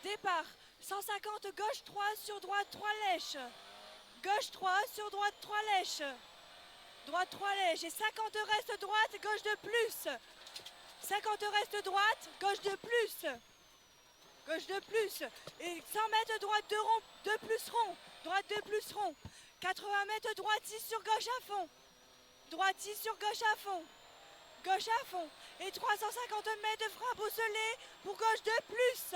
Départ. 150 gauche 3 sur droite 3 lèches. Gauche 3 sur droite 3 lèches. Droite 3 lèches. Et 50 reste droite, gauche de plus. 50 reste droite, gauche de plus. Gauche de plus. Et 100 mètres droite 2 rond, 2 plus rond. Droite 2 plus rond. 80 mètres droite 6 sur gauche à fond. Droite 6 sur gauche à fond. Gauche à fond. Et 350 mètres de frein bosselé pour gauche de plus.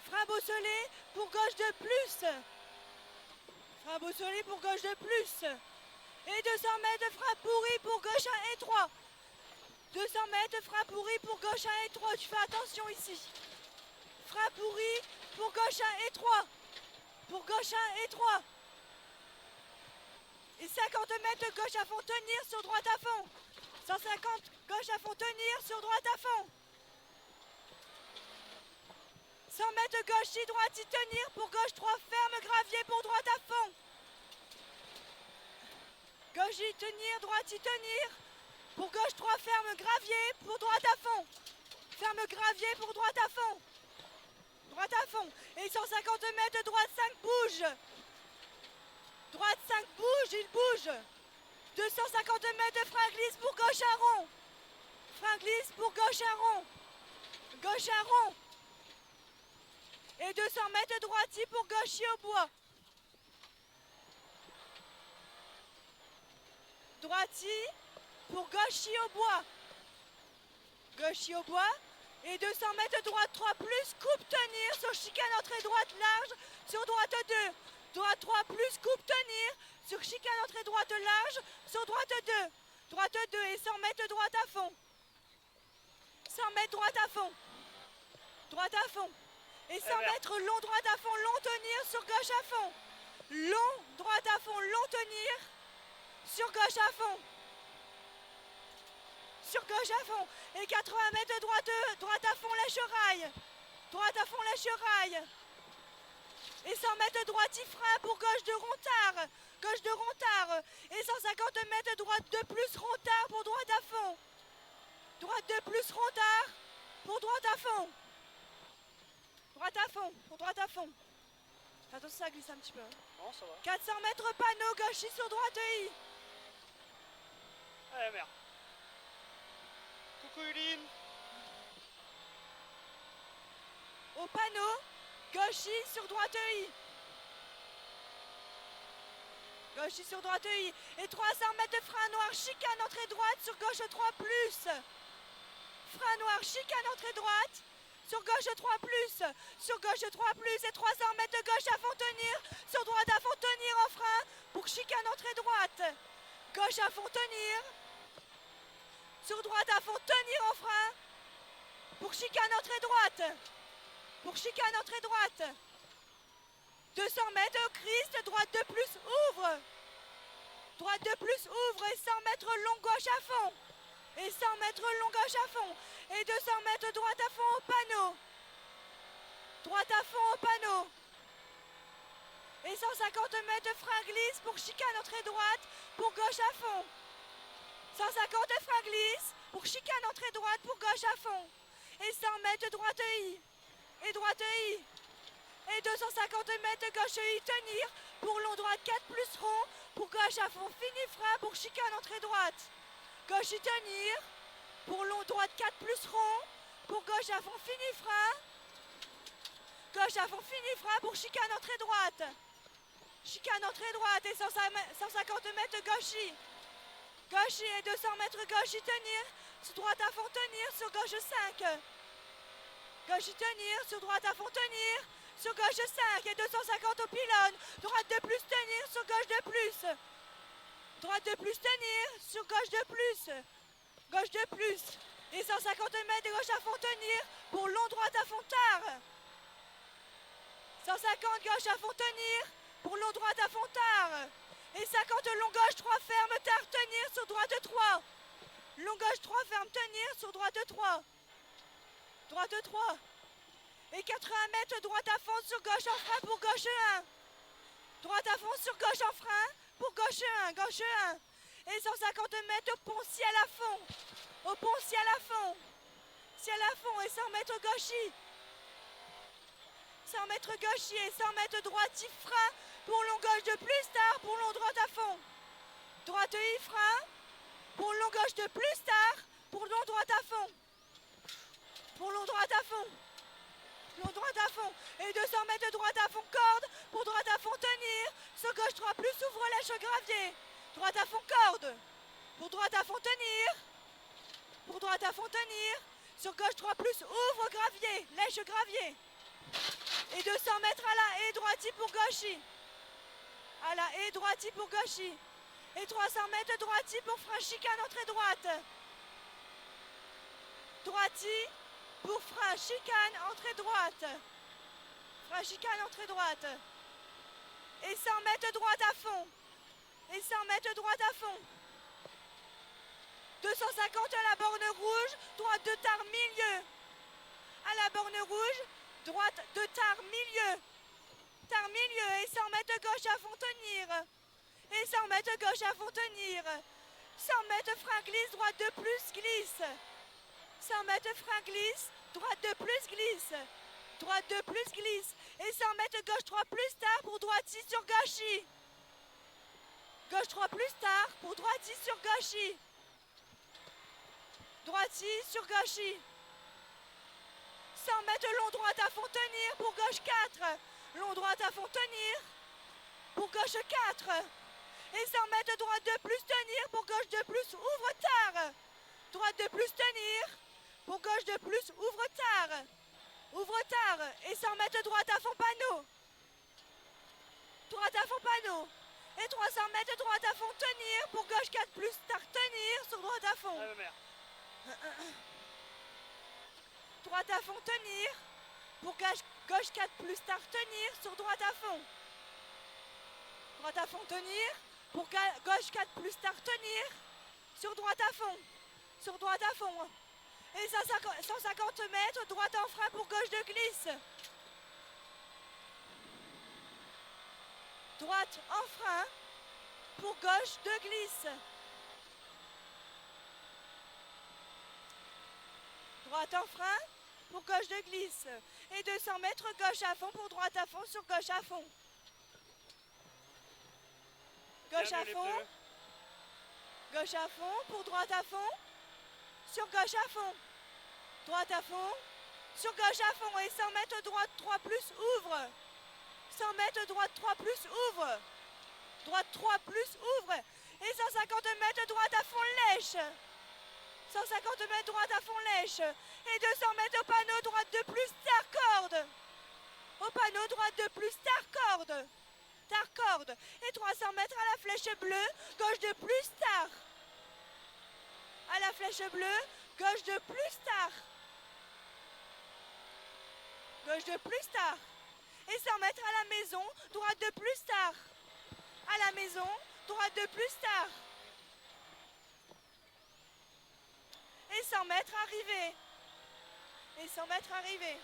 Frein bosselé pour gauche de plus. Frein bosselé pour gauche de plus. Et 200 mètres de frein pourri pour gauche 1 et 3. 200 mètres de frein pourri pour gauche 1 et 3. Tu fais attention ici. Frein pourri pour gauche 1 et 3. Pour gauche 1 et 3. Et 50 mètres de gauche à fond, tenir sur droite à fond. 150 gauche à fond, tenir sur droite à fond. 100 mètres de gauche, 6 droite, 6 tenir pour gauche 3, ferme gravier pour droite à fond. Gauche 6 tenir, droite 6 tenir. Pour gauche 3, ferme gravier pour droite à fond. Ferme gravier pour droite à fond. Droite à fond. Et 150 mètres de droite 5 bouge. Droite 5 bouge, il bouge. 250 mètres de frein glisse pour gauche un rond. Frein glisse pour gauche un rond. Gauche un rond. Et 200 mètres de droitier pour gaucher au bois. Droitier pour gaucher au bois. Gaucher au bois. Et 200 mètres de droite 3 plus, coupe tenir sur chicane entrée droite large sur droite 2. Droite 3 plus, coupe tenir sur chicane entrée droite large sur droite 2. Droite 2 et 100 mètres de droite à fond. 100 mètres droite à fond. Droite à fond. Et 100 mètres long droite à fond, long tenir sur gauche à fond. Long droite à fond, long tenir sur gauche à fond. Sur gauche à fond. Et 80 mètres de droite, droite à fond, lèche rail. Droite à fond, lèche rail. Et 100 mètres de droite, il frein pour gauche de Rontard. Gauche de Rontard. Et 150 mètres de droite de plus Rontard pour droite à fond. Droite de plus Rontard pour droite à fond. Droite à fond, pour droite à fond. Attention, ça glisse un petit peu. Non, ça va. 400 mètres panneau, gauche sur droite I. Allez, merde. Coucou Uline. Au panneau, gauche sur droite I. Gauche sur droite I. Et 300 mètres de frein noir, chicane entrée droite sur gauche 3 plus. Frein noir, chicane entrée droite. Sur gauche 3 plus, sur gauche 3 plus et 300 mètres de gauche à fond tenir, sur droite à fond tenir en frein pour chicane entrée droite. Gauche à fond tenir, sur droite à fond tenir en frein pour chicane entrée droite. Pour chicane entrée droite. 200 mètres au Christ, droite de plus ouvre. Droite de plus ouvre et 100 mètres long gauche à fond. Et 100 mètres long gauche à fond. Et 200 mètres droite à fond au panneau. Droite à fond au panneau. Et 150 mètres de frein glisse pour chicane entrée droite pour gauche à fond. 150 de frein glisse pour chicane entrée droite pour gauche à fond. Et 100 mètres de droite I. Et droite I. Et 250 mètres de gauche I tenir pour long droite 4 plus rond pour gauche à fond. Fini frein pour chicane entrée droite. Gauche y tenir, pour long droite 4 plus rond, pour gauche à fond fini frein, gauche à fond fini frein pour chicane entrée droite, chicane entrée droite et 150 mètres gauche et 200 mètres gauche y tenir, sur droite à fond tenir, sur gauche 5, gauche y tenir, sur droite à fond tenir, sur gauche 5 et 250 au pylône, droite de plus tenir, sur gauche de plus. Droite de plus tenir, sur gauche de plus. Gauche de plus. Et 150 mètres de gauche à fond tenir pour long droite à fond tard. 150 gauche à fond tenir pour long droite à fond tard. Et 50 long gauche 3 ferme tard tenir sur droite 3. Long gauche 3 ferme tenir sur droite 3. Droite 3. Et 80 mètres droite à fond sur gauche en frein pour gauche 1. Droite à fond sur gauche en frein. Pour gauche 1, gauche 1. Et 150 mètres au pont ciel à fond. Au pont ciel à fond. Ciel à fond et 100 mètres gauche. 100 mètres gauchier, 100 mètres droitier, frein, pour long gauche de plus tard, pour long droite à fond. Droite I, frein, pour long gauche de plus tard, pour long droite à fond. Pour long droite à fond. Long droite à fond. Et 200 mètres droite à fond, corde, pour droite à fond, tenir. Sur gauche 3 plus, ouvre lèche gravier. Droite à fond, corde. Pour droite à fond, tenir. Pour droite à fond, tenir. Sur gauche 3 plus, ouvre gravier, lèche gravier. Et 200 mètres à la haie droitier pour gauchis. À la haie droitier pour gauchis. Et 300 mètres droitier pour frein chicane entrée droite. Droitier pour frein chicane entrée droite. Frein chicane entrée droite. Et 100 mètres droite à fond. Et 100 mètres droite à fond. 250 à la borne rouge, droite de tard milieu. À la borne rouge, droite de tard milieu. Tard milieu et 100 mètres gauche à fond tenir. Et 100 mètres gauche à fond tenir. 100 mètres frein glisse, droite de plus glisse. 100 mètres frein glisse, droite de plus glisse. Droite de plus glisse. Et 100 mètres gauche 3 plus tard pour droitier sur gauchis. Gauche 3 plus tard pour droitier sur gauchis. Droitier sur gauchis. 100 mètres long droite à fond tenir pour gauche 4. Long droite à fond tenir pour gauche 4. Et 100 mètres droite de plus tenir pour gauche de plus ouvre tard. Droite de plus tenir pour gauche de plus ouvre tard. Ouvre tard. Et 100 mètres droite à fond panneau. Droite à fond panneau. Et 300 mètres droite à fond tenir pour gauche 4 plus tard tenir sur droite à fond. Droite à fond tenir pour gauche 4 plus tard tenir sur droite à fond. Droite à fond tenir pour gauche 4 plus tard tenir sur droite à fond. Sur droite à fond. Et 150 mètres droite en frein pour gauche de glisse. Droite en frein pour gauche de glisse. Droite en frein pour gauche de glisse. Et 200 mètres gauche à fond pour droite à fond sur gauche à fond. Gauche à fond. Gauche à fond pour droite à fond. Sur gauche à fond. Droite à fond. Sur gauche à fond. Et 100 mètres droite 3 plus ouvre. 100 mètres droite 3 plus ouvre. Droite 3 plus ouvre. Et 150 mètres droite à fond lèche. 150 mètres droite à fond lèche. Et 200 mètres au panneau droite de plus tard corde. Au panneau droite de plus tard corde. Tard corde. Et 300 mètres à la flèche bleue. Gauche de plus tard. À la flèche bleue. Gauche de plus tard. Gauche de plus tard. Et 100 mètres à la maison. Droite de plus tard. À la maison. Droite de plus tard. Et 100 mètres arrivé. Et 100 mètres arrivé.